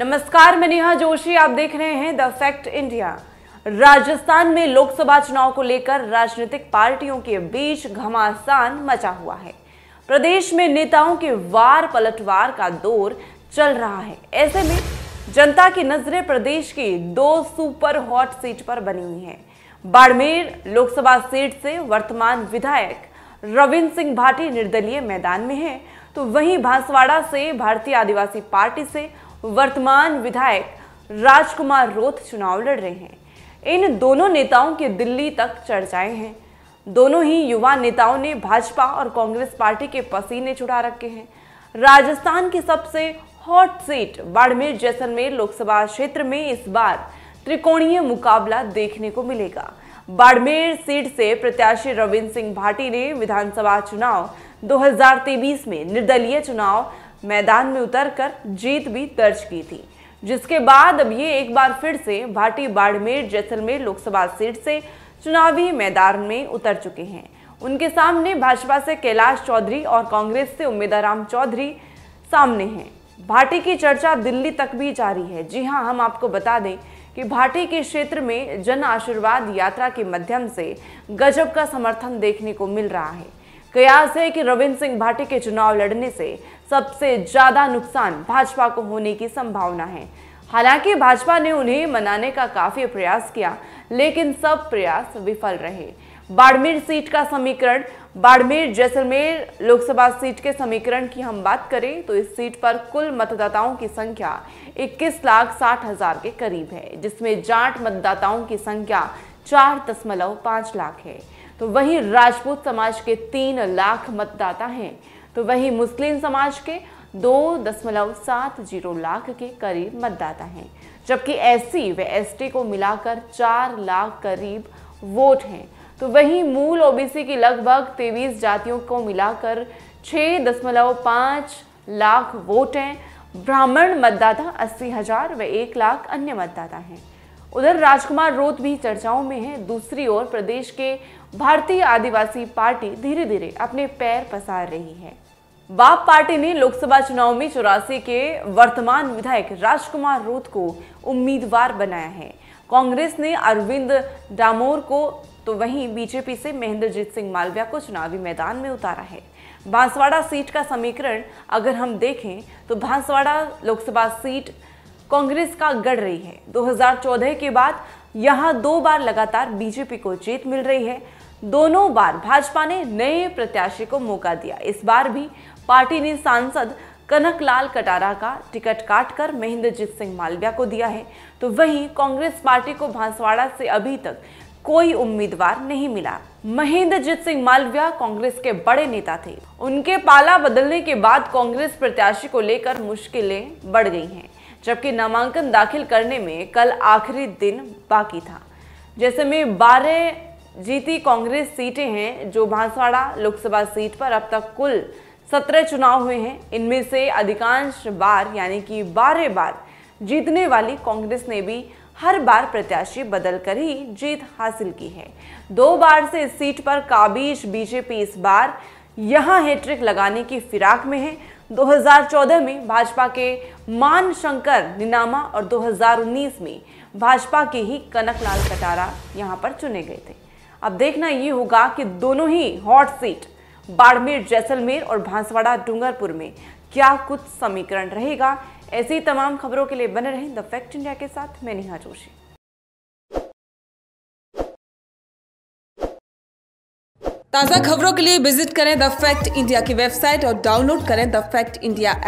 नमस्कार, मैं नेहा जोशी। आप देख रहे हैं द फैक्ट इंडिया। राजस्थान में लोकसभा चुनाव को लेकर राजनीतिक पार्टियों के बीच घमासान मचा हुआ है। प्रदेश में नेताओं के वार पलटवार का दौर चल रहा है। ऐसे में जनता की नजरें प्रदेश की दो सुपर हॉट सीट पर बनी हुई हैं। बाड़मेर लोकसभा सीट से वर्तमान विधायक रविंद्र सिंह भाटी निर्दलीय मैदान में हैं, तो वहीं बांसवाड़ा से भारतीय आदिवासी पार्टी से वर्तमान विधायक राजकुमार रोत चुनाव लड़ रहे हैं। इन दोनों नेताओं की दिल्ली तक चर्चाएं हैं। दोनों ही युवा नेताओं ने भाजपा और कांग्रेस पार्टी के पसीने छुड़ा रखे हैं। राजस्थान की सबसे हॉट सीट बाड़मेर जैसलमेर लोकसभा क्षेत्र में इस बार त्रिकोणीय मुकाबला देखने को मिलेगा। बाड़मेर सीट से प्रत्याशी रविंद्र सिंह भाटी ने विधानसभा चुनाव 2023 में निर्दलीय चुनाव मैदान में उतरकर जीत भी दर्ज की थी, जिसके बाद अब ये एक बार फिर से भाटी बाड़मेर जैसलमेर लोकसभा सीट से चुनावी मैदान में उतर चुके हैं। उनके सामने भाजपा से कैलाश चौधरी और कांग्रेस से उम्मीदवार चौधरी सामने हैं। भाटी की चर्चा दिल्ली तक भी जारी है। जी हां, हम आपको बता दें कि भाटी के क्षेत्र में जन आशीर्वाद यात्रा के माध्यम से गजब का समर्थन देखने को मिल रहा है। कयास है कि रविंद्र सिंह भाटी के चुनाव लड़ने से सबसे ज्यादा नुकसान भाजपा को होने की संभावना है। हालांकि भाजपा ने उन्हें मनाने का काफी प्रयास किया, लेकिन सब प्रयास विफल रहे। बाड़मेर सीट का समीकरण, बाड़मेर जैसलमेर लोकसभा सीट के समीकरण की हम बात करें तो इस सीट पर कुल मतदाताओं की संख्या 21,60,000 के करीब है, जिसमें जाट मतदाताओं की संख्या 4.5 लाख है। तो वहीं राजपूत समाज के 3 लाख मतदाता हैं, तो वहीं मुस्लिम समाज के 2.70 लाख के करीब मतदाता हैं, जबकि एससी व एसटी को मिलाकर 4 लाख करीब वोट हैं। तो वहीं मूल ओबीसी की लगभग 23 जातियों को मिलाकर 6.5 लाख वोट हैं। ब्राह्मण मतदाता 80,000 व 1 लाख अन्य मतदाता हैं। उधर राजकुमार रोत भी चर्चाओं में है। दूसरी ओर प्रदेश के भारतीय आदिवासी पार्टी धीरे धीरे अपने पैर पसार रही है। बाप पार्टी ने लोकसभा चुनाव में 84 के वर्तमान विधायक राजकुमार रोत को उम्मीदवार बनाया है। कांग्रेस ने अरविंद डामोर को, तो वहीं बीजेपी से महेंद्रजीत सिंह मालविया को चुनावी मैदान में उतारा है। बांसवाड़ा सीट का समीकरण अगर हम देखें तो बांसवाड़ा लोकसभा सीट कांग्रेस का गढ़ रही है। 2014 के बाद यहां 2 बार लगातार बीजेपी को जीत मिल रही है। दोनों बार भाजपा ने नए प्रत्याशी को मौका दिया। इस बार भी पार्टी ने सांसद कनकलाल कटारा का टिकट काटकर महेंद्रजीत सिंह मालविया को दिया है। तो वहीं कांग्रेस पार्टी को बांसवाड़ा से अभी तक कोई उम्मीदवार नहीं मिला। महेंद्रजीत सिंह मालविया कांग्रेस के बड़े नेता थे। उनके पाला बदलने के बाद कांग्रेस प्रत्याशी को लेकर मुश्किलें बढ़ गई हैं, जबकि नामांकन दाखिल करने में कल आखिरी दिन बाकी था। जैसे में 12 जीती कांग्रेस सीटें हैं, जो बांसवाड़ा लोकसभा सीट पर अब तक कुल 17 चुनाव हुए हैं। इनमें से अधिकांश बार यानी कि 12 बार जीतने वाली कांग्रेस ने भी हर बार प्रत्याशी बदलकर ही जीत हासिल की है। 2 बार से इस सीट पर काबिज बीजेपी इस बार यहां हैट्रिक लगाने की फिराक में है। 2014 में भाजपा के मान शंकर निनामा और 2019 में भाजपा के ही कनकलाल कटारा यहां पर चुने गए थे। अब देखना ये होगा कि दोनों ही हॉट सीट बाड़मेर जैसलमेर और बांसवाड़ा डूंगरपुर में क्या कुछ समीकरण रहेगा। ऐसी तमाम खबरों के लिए बने रहें द फैक्ट इंडिया के साथ। मैं नेहा जोशी। ताज़ा खबरों के लिए विजिट करें द फैक्ट इंडिया की वेबसाइट और डाउनलोड करें द फैक्ट इंडिया ऐप।